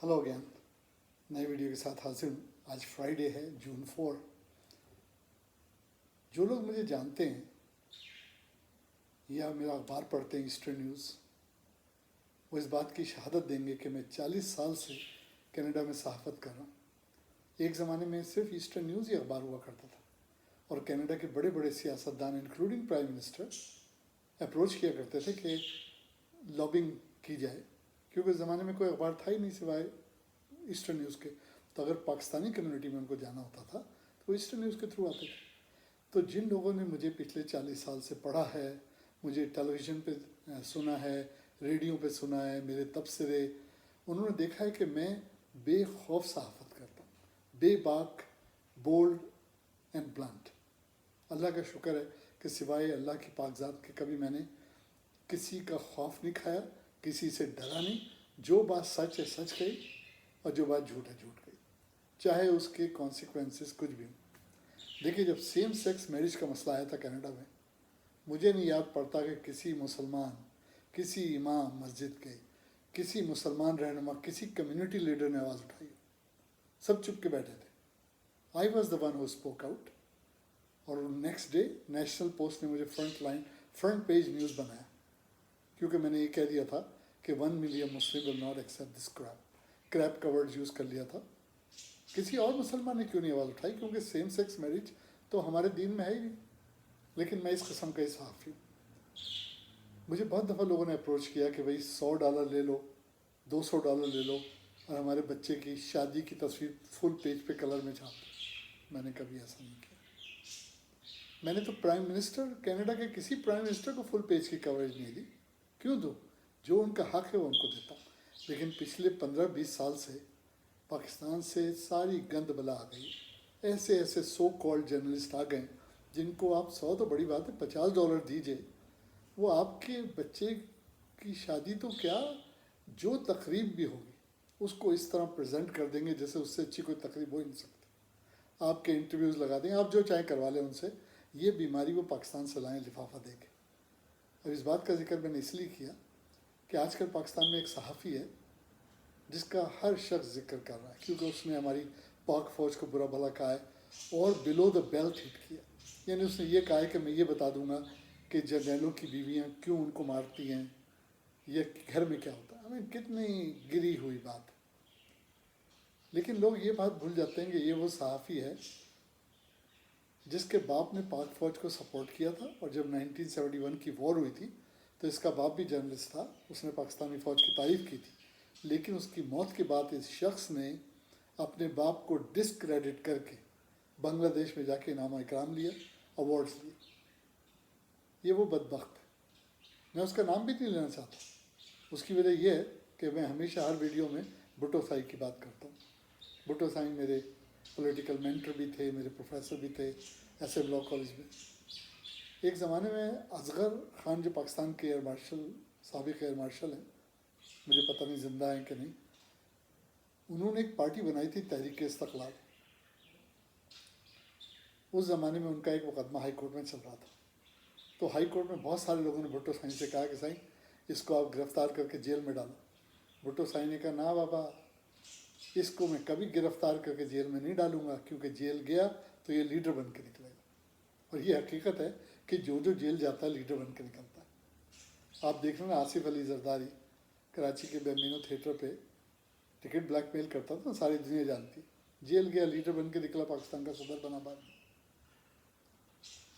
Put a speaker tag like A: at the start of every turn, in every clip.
A: Hello again, नए video के साथ हाजिर हूँ। आज फ्राइडे है, जून 4। जो लोग मुझे जानते हैं या मेरा अखबार पढ़ते हैं ईस्टर्न न्यूज़, वो इस बात की शहादत देंगे कि मैं 40 साल से कनाडा में सहाफ़त कर रहा हूँ। एक ज़माने में सिर्फ ईस्टर्न न्यूज़ ही अखबार हुआ करता था और कनाडा के बड़े बड़े सियासतदान इंक्लूडिंग प्राइम मिनिस्टर अप्रोच किया करते थे कि लॉबिंग की जाए, क्योंकि उस ज़माने में कोई अखबार था ही नहीं सिवाय ईस्टर्न न्यूज़ के। तो अगर पाकिस्तानी कम्युनिटी में उनको जाना होता था तो वो ईस्टर्न न्यूज़ के थ्रू आते थे। तो जिन लोगों ने मुझे पिछले 40 साल से पढ़ा है, मुझे टेलीविज़न पे सुना है, रेडियो पे सुना है, मेरे तबसरे, उन्होंने देखा है कि मैं बेखौफ सहाफ़त करता हूँ, बेबाक, बोल्ड एंड ब्लंट। अल्लाह का शुक्र है कि सिवाय अल्लाह की पाकज़ात के कभी मैंने किसी का खौफ नहीं खाया, किसी से डरा नहीं। जो बात सच है सच कही और जो बात झूठ है झूठ कही, चाहे उसके कॉन्सिक्वेंसेस कुछ भी हों। देखिए, जब सेम सेक्स मैरिज का मसला आया था कनाडा में, मुझे नहीं याद पड़ता कि किसी मुसलमान, किसी इमाम मस्जिद के, किसी मुसलमान रहनुमा, किसी कम्युनिटी लीडर ने आवाज़ उठाई। सब चुप के बैठे थे। I was the one who spoke out. और नेक्स्ट डे नेशनल पोस्ट ने मुझे फ्रंट पेज न्यूज़ बनाया, क्योंकि मैंने ये कह दिया था कि 1 million Muslim will not accept this crap का वर्ड यूज़ कर लिया था। किसी और मुसलमान ने क्यों नहीं आवाज़ उठाई? क्योंकि सेम सेक्स मैरिज तो हमारे दीन में है ही नहीं। लेकिन मैं इस किस्म का सहाफ़ी हूँ। मुझे बहुत दफ़ा लोगों ने अप्रोच किया कि भाई $100 ले लो, $200 ले लो और हमारे बच्चे की शादी की तस्वीर फुल पेज पे कलर में छाप दो। मैंने कभी ऐसा नहीं किया। मैंने तो कनाडा के किसी प्राइम मिनिस्टर को फुल पेज की कवरेज नहीं दी। क्यों दूँ? जो उनका हक है वो उनको देता हूँ। लेकिन पिछले 15-20 साल से पाकिस्तान से सारी गंद बला आ गई। ऐसे ऐसे सो कॉल्ड जर्नलिस्ट आ गए जिनको आप 100 तो बड़ी बात है, $50 दीजिए, वो आपके बच्चे की शादी तो क्या, जो तकरीब भी होगी उसको इस तरह प्रेजेंट कर देंगे जैसे उससे अच्छी कोई तकरीब हो ही नहीं सकती। आपके इंटरव्यूज़ लगा देंगे, आप जो चाहे करवा लें उनसे। ये बीमारी वो पाकिस्तान से लाएँ लिफाफा दे के। अब इस बात का जिक्र मैंने इसलिए किया कि आजकल पाकिस्तान में एक सहाफ़ी है जिसका हर शख्स जिक्र कर रहा है, क्योंकि उसने हमारी पाक फ़ौज को बुरा भला कहा है और बिलो द बेल्ट हिट किया। यानी उसने ये कहा है कि मैं ये बता दूंगा कि जर्नैलों की बीवियां क्यों उनको मारती हैं, या घर में क्या होता है। हमें कितनी गिरी हुई बात है। लेकिन लोग ये बात भूल जाते हैं कि ये वो सहाफ़ी है जिसके बाप ने पाक फ़ौज को सपोर्ट किया था, और जब 1971 की वॉर हुई थी तो इसका बाप भी जर्नलिस्ट था, उसने पाकिस्तानी फ़ौज की तारीफ़ की थी। लेकिन उसकी मौत के बाद इस शख्स ने अपने बाप को डिस्क्रेडिट करके बांग्लादेश में जाके इनाम इकराम लिया, अवार्ड्स लिए। ये वो बदबख्त है। मैं उसका नाम भी नहीं लेना चाहता। उसकी वजह यह है कि मैं हमेशा हर वीडियो में भुट्टो साई की बात करता हूँ। भुट्टो साई मेरे पॉलिटिकल मेंटर भी थे, मेरे प्रोफेसर भी थे एस एम लॉ कॉलेज में। एक ज़माने में असगर खान, जो पाकिस्तान के एयर मार्शल, साबिक एयर मार्शल हैं, मुझे पता नहीं ज़िंदा हैं कि नहीं, उन्होंने एक पार्टी बनाई थी तहरीक इस्तक़लाल। उस ज़माने में उनका एक मुकदमा हाई कोर्ट में चल रहा था। तो हाई कोर्ट में बहुत सारे लोगों ने भुट्टो साई से कहा कि साईं इसको आप गिरफ़्तार करके जेल में डालो। भुट्टो साई ने कहा ना बाबा, इसको मैं कभी गिरफ़्तार करके जेल में नहीं डालूंगा, क्योंकि जेल गया तो ये लीडर बन के निकलेगा। और ये हकीकत है कि जो जो जेल जाता है लीडर बन के निकलता है। आप देख रहे हैं आसिफ अली जरदारी कराची के बेमिनो थिएटर पे टिकट ब्लैकमेल करता था, सारी दुनिया जानती। जेल गया, लीडर बन के निकला, पाकिस्तान का सदर बना बाद में।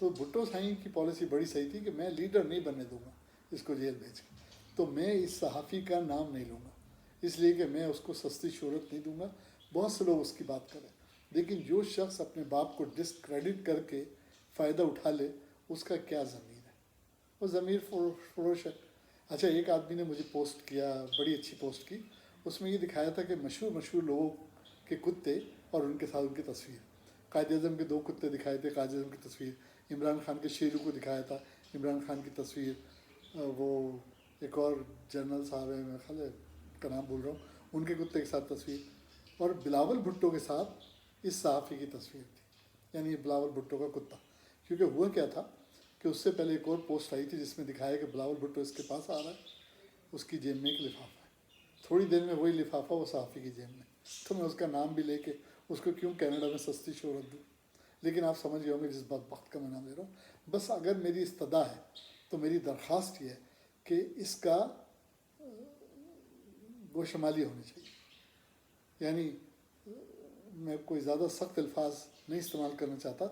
A: तो भुट्टो साई की पॉलिसी बड़ी सही थी कि मैं लीडर नहीं बनने दूंगा इसको जेल भेज के। तो मैं इस सहाफ़ी का नाम नहीं लूँगा, इसलिए कि मैं उसको सस्ती शोहरत नहीं दूंगा। बहुत से लोग उसकी बात करें, लेकिन जो शख्स अपने बाप को डिस्क्रेडिट करके फ़ायदा उठा ले, उसका क्या ज़मीर है? वो ज़मीर फरोश है। अच्छा, एक आदमी ने मुझे पोस्ट किया, बड़ी अच्छी पोस्ट की। उसमें ये दिखाया था कि मशहूर लोगों के कुत्ते और उनके साथ उनकी तस्वीर। कायद अज़म के 2 कुत्ते दिखाए थे, कायद अज़म की तस्वीर। इमरान खान के शेरू को दिखाया था, इमरान खान की तस्वीर। वो एक और जनरल साहब है, मैं ख्याल का नाम भूल रहा हूँ, उनके कुत्ते के साथ तस्वीर। और बिलावल भुट्टो के साथ इस सहाफ़ी की तस्वीर थी, यानी बिलावल भुट्टो का कुत्ता। क्योंकि हुआ क्या था कि उससे पहले एक और पोस्ट आई थी जिसमें दिखाया कि बिलावल भुट्टो इसके पास आ रहा है, उसकी जेब में एक लिफाफा है। थोड़ी देर में वही लिफाफा वो सहाफ़ी की जेब में, तो मैं उसका नाम भी लेके उसको क्यों कनाडा में सस्ती शोहरत दूँ। लेकिन आप समझ गए होंगे जिस बदबख्त का मैं नाम ले रहा हूँ। बस अगर मेरी इस्तदा है तो मेरी दरख्वास्त ये है कि इसका गोशमाली होनी चाहिए। यानी मैं कोई ज़्यादा सख्त अल्फाज नहीं इस्तेमाल करना चाहता,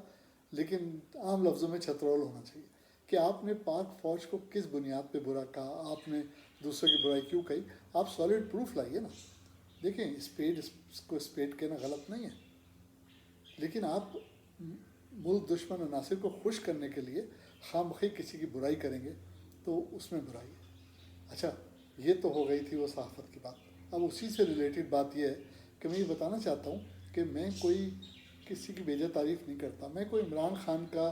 A: लेकिन आम लफ्ज़ों में छतरोल होना चाहिए कि आपने पाक फ़ौज को किस बुनियाद पे बुरा कहा, आपने दूसरे की बुराई क्यों कही। आप सॉलिड प्रूफ लाइए ना। देखें, स्पेड इसको स्पेड कहना गलत नहीं है, लेकिन आप मुल्क दुश्मन अनासिर को खुश करने के लिए खामखी किसी की बुराई करेंगे तो उसमें बुराई है। अच्छा, ये तो हो गई थी वो सहाफ़त की बात। अब उसी से रिलेटेड बात यह है कि मैं ये बताना चाहता हूँ कि मैं कोई किसी की बेजा तारीफ़ नहीं करता। मैं कोई इमरान खान का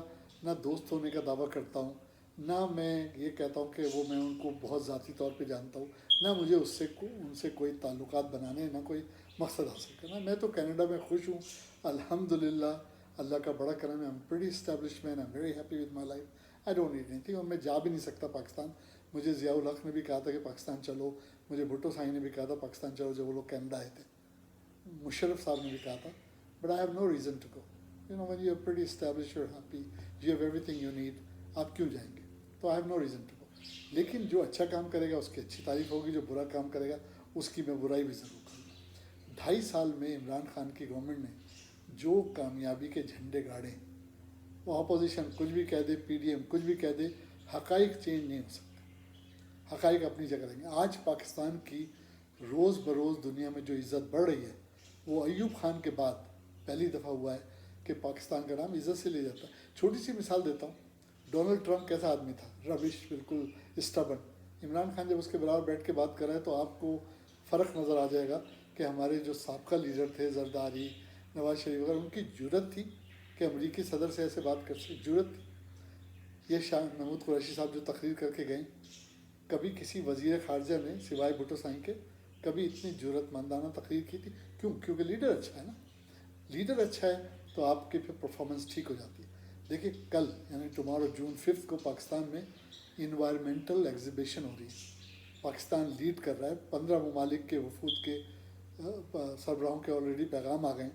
A: ना दोस्त होने का दावा करता हूँ, ना मैं ये कहता हूँ कि वो मैं उनको बहुत ज़ाती तौर पे जानता हूँ, ना मुझे उनसे कोई ताल्लुकात बनाने, ना कोई मकसद हासिल करना। मैं तो कनाडा में खुश हूँ अल्हम्दुलिल्लाह, अल्लाह का बड़ा करम है। I am pretty established man, I am very happy with my life, I don't need anything. और मैं जा भी नहीं सकता पाकिस्तान। मुझे ज़ियाउल हक ने भी कहा था कि पाकिस्तान चलो, मुझे भुट्टो साई ने भी कहा था पाकिस्तान चलो जब वो लोग कनाडा आए थे, मुशर्रफ साहब ने भी कहा था, but I have no reason to go. You know, when you are pretty established, you are happy, you have everything you need, आप क्यों जाएंगे? तो I have no reason to go. लेकिन जो अच्छा काम करेगा उसकी अच्छी तारीफ़ होगी, जो बुरा काम करेगा उसकी मैं बुराई भी ज़रूर करूँगा। 2.5 साल में इमरान खान की गवर्नमेंट ने जो कामयाबी के झंडे गाड़े, वो अपोजिशन कुछ भी कह दे, PDM कुछ भी कह दे, हक़ाइक़ चेंज नहीं हो सकते। हक़ाइक़ अपनी जगह रहेंगे। आज पाकिस्तान की रोज़ बरोज़ दुनिया में जो इज़्ज़त बढ़ रही है, वो अयूब खान के बाद पहली दफ़ा हुआ है कि पाकिस्तान का नाम इज़्ज़त से ले जाता है। छोटी सी मिसाल देता हूँ, डोनाल्ड ट्रंप कैसा आदमी था, रबिश, बिल्कुल स्टबन। इमरान खान जब उसके बराबर बैठ के बात कर रहा है तो आपको फ़र्क नज़र आ जाएगा कि हमारे जो साबका लीडर थे, जरदारी, नवाज शरीफ वगैरह, उनकी जुर्रत थी कि अमरीकी सदर से ऐसे बात कर सकते, जुर्रत थी। ये शाह महमूद कुरैशी साहब जो तकरीर करके गए, कभी किसी वज़ीर ख़ारजा ने सिवाय भुट्टो साई के कभी इतनी जुर्रतमंदाना तकरीर की थी? क्यों? क्योंकि लीडर अच्छा है ना। लीडर अच्छा है तो आपकी फिर परफॉर्मेंस ठीक हो जाती है। देखिए, कल यानी टुमारो June 5 को पाकिस्तान में इन्वायरमेंटल एग्जीबिशन हो रही है। पाकिस्तान लीड कर रहा है। 15 ममालिक के वफूद के सरबराहों के ऑलरेडी पैगाम आ गए।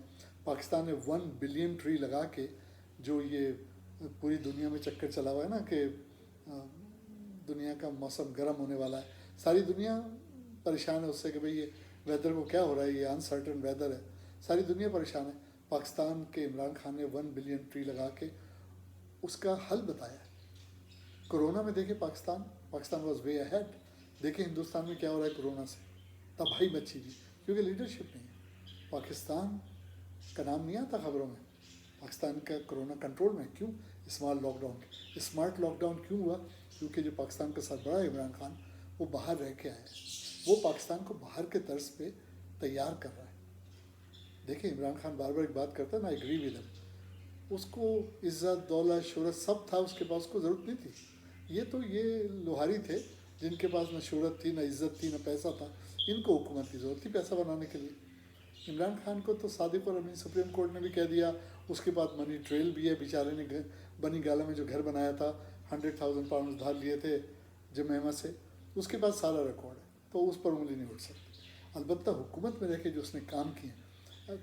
A: पाकिस्तान ने 1 बिलियन ट्री लगा के, जो ये पूरी दुनिया में चक्कर चला हुआ है ना कि दुनिया का मौसम गर्म होने वाला है, सारी दुनिया परेशान है उससे कि भाई ये वेदर को क्या हो रहा है, ये अनसर्टन वेदर है, सारी दुनिया परेशान है। पाकिस्तान के इमरान खान ने 1 बिलियन ट्री लगा के उसका हल बताया है। कोरोना में देखें पाकिस्तान वॉज वे अहेड। देखें हिंदुस्तान में क्या हो रहा है कोरोना से, तबाही मची हुई, क्योंकि लीडरशिप नहीं है। पाकिस्तान का नाम नहीं आता खबरों में, पाकिस्तान का कोरोना कंट्रोल में। क्यों? स्मार्ट लॉकडाउन क्यों हुआ? क्योंकि जो पाकिस्तान का सरबराह है इमरान खान, वो बाहर रह के आया है, वो पाकिस्तान को बाहर के तर्ज पे तैयार कर रहा है। देखिए, इमरान खान बार बार एक बात करता है ना, एग्री विद हिम, उसको इज़्ज़त, दौलत, शोहरत सब था उसके पास, उसको ज़रूरत नहीं थी। ये लोहारी थे जिनके पास न शोहरत थी, न इज़्ज़त थी, न पैसा था। इनको हुकूमत की ज़रूरत थी पैसा बनाने के लिए। इमरान खान को तो सादिक और अमीन सुप्रीम कोर्ट ने भी कह दिया, उसके बाद मनी ट्रेल भी है। बेचारे ने बनी गाला में जो घर बनाया था, 100,000 पाउंड धार लिए थे जमैमा से, उसके बाद सारा रिकॉर्ड है, तो उस पर उंगली नहीं उठ सकती। अलबत्ता हुकूमत में रह के जो उसने काम किए,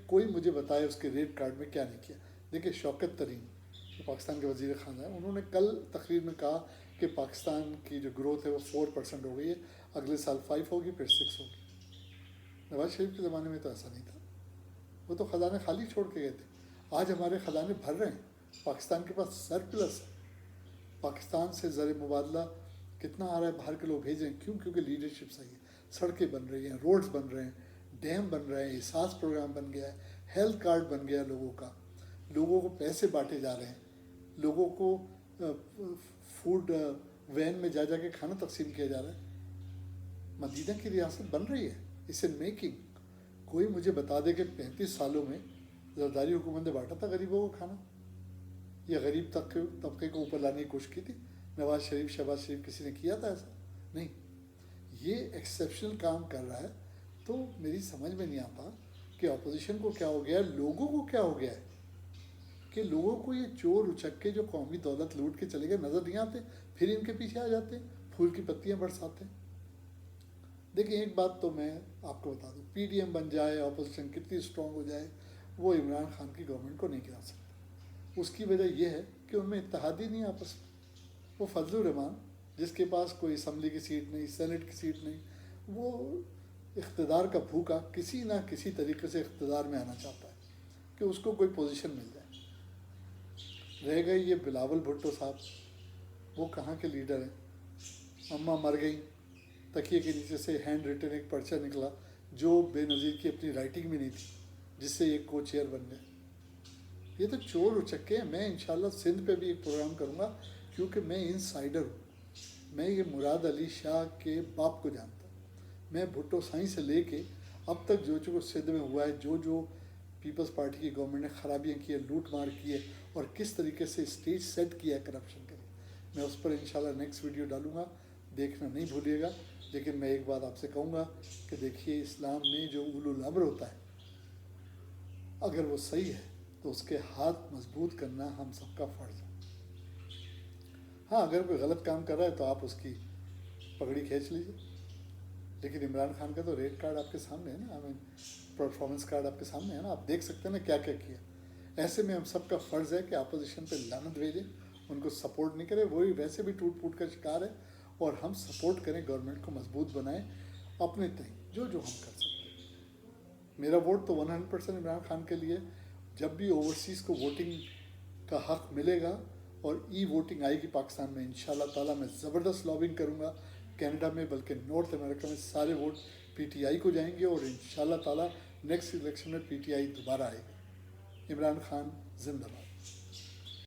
A: कोई मुझे बताए उसके रेट कार्ड में क्या नहीं किया। देखिए, शौकत तरीन जो पाकिस्तान के वज़ीर ख़ाज़ा हैं, उन्होंने कल तकरीर में कहा कि पाकिस्तान की जो ग्रोथ है वो 4% हो गई है, अगले साल 5 होगी, फिर 6 होगी। नवाज शरीफ के ज़माने में तो ऐसा नहीं था, वो तो ख़जाने खाली छोड़ के गए थे। आज हमारे ख़जाने भर रहे हैं, पाकिस्तान के पास सरप्लस है। पाकिस्तान से ज़र मुबादला कितना आ रहा है, बाहर के लोग भेज रहे हैं। क्यों? क्योंकि लीडरशिप सही है, सड़कें बन रही हैं, रोड्स बन रहे हैं, डैम बन रहे हैं, एहसास प्रोग्राम बन गया है, हेल्थ कार्ड बन गया लोगों का, लोगों को पैसे बांटे जा रहे हैं, लोगों को फूड वैन में जा के खाना तकसीम किया जा रहा है। मदीना की रियासत बन रही है, इट्स इन मेकिंग। कोई मुझे बता दे कि 35 सालों में जरदारी हुकूमत ने बांटा था गरीबों को खाना, या गरीब तबके को ऊपर लाने की कोशिश की थी? नवाज शरीफ, शहबाज शरीफ, किसी ने किया था ऐसा? नहीं। ये एक्सेप्शनल काम कर रहा है। तो मेरी समझ में नहीं आता कि अपोजिशन को क्या हो गया है, लोगों को क्या हो गया है कि लोगों को ये चोर उचक्के जो कौमी दौलत लूट के चले गए नज़र नहीं आते, फिर इनके पीछे आ जाते हैं, फूल की पत्तियां बरसाते हैं। دیکھیں ایک بات تو میں آپ کو بتا دوں، پی ڈی ایم بن جائے، اپوزیشن کتنی اسٹرانگ ہو جائے، وہ عمران خان کی گورنمنٹ کو نہیں گرا سکتا۔ اس کی وجہ یہ ہے کہ ان میں اتحاد ہی نہیں آپس میں۔ وہ فضل الرحمان جس کے پاس کوئی اسمبلی کی سیٹ نہیں، سینٹ کی سیٹ نہیں، وہ اقتدار کا بھوکا کسی نہ کسی طریقے سے اقتدار میں آنا چاہتا ہے کہ اس کو کوئی پوزیشن مل جائے۔ رہ گئے یہ بلاول بھٹو صاحب، وہ کہاں کے لیڈر ہیں؟ اماں مر گئیں، تکیے کے نیچے سے ہینڈ ریٹن ایک پرچہ نکلا جو بے نظیر کی اپنی رائٹنگ بھی نہیں تھی، جس سے یہ کو چیئر بن گئے۔ یہ تو چور اچکے ہیں۔ میں انشاءاللہ سندھ پہ بھی ایک پروگرام کروں گا، کیونکہ میں انسائیڈر ہوں۔ میں یہ مراد علی شاہ کے باپ کو جانتا ہوں۔ میں بھٹو سائیں سے لے کے اب تک جو سندھ میں ہوا ہے، جو پیپلز پارٹی کی گورنمنٹ نے خرابیاں کی ہے، لوٹ مار کی ہے، اور کس طریقے سے اسٹیج سیٹ کیا ہے کرپشن کے لیے، میں اس پر انشاءاللہ نیکسٹ ویڈیو ڈالوں گا، دیکھنا نہیں بھولیے گا۔ لیکن میں ایک بات آپ سے کہوں گا کہ دیکھیے اسلام میں جو اولو الامر ہوتا ہے، اگر وہ صحیح ہے تو اس کے ہاتھ مضبوط کرنا ہم سب کا فرض ہے۔ ہاں اگر کوئی غلط کام کر رہا ہے تو آپ اس کی پگڑی کھینچ لیجیے، لیکن عمران خان کا تو ریٹ کارڈ آپ کے سامنے ہے نا، پرفارمنس کارڈ آپ کے سامنے ہے نا، آپ دیکھ سکتے ہیں نا کیا کیا کیا۔ ایسے میں ہم سب کا فرض ہے کہ اپوزیشن پہ لعنت بھیجیں، ان کو سپورٹ نہیں کریں، وہی ویسے بھی ٹوٹ پھوٹ کا شکار ہے، اور ہم سپورٹ کریں، گورنمنٹ کو مضبوط بنائیں اپنے تئیں جو ہم کر سکتے ہیں۔ میرا ووٹ تو 100% عمران خان کے لیے۔ جب بھی اوورسیز کو ووٹنگ کا حق ملے گا اور ای ووٹنگ آئے گی پاکستان میں، انشاءاللہ تعالیٰ میں زبردست لابنگ کروں گا کینیڈا میں، بلکہ نارتھ امریکہ میں سارے ووٹ پی ٹی آئی کو جائیں گے، اور انشاءاللہ تعالیٰ نیکسٹ الیکشن میں پی ٹی آئی دوبارہ آئے گی۔ عمران خان زندہ باد۔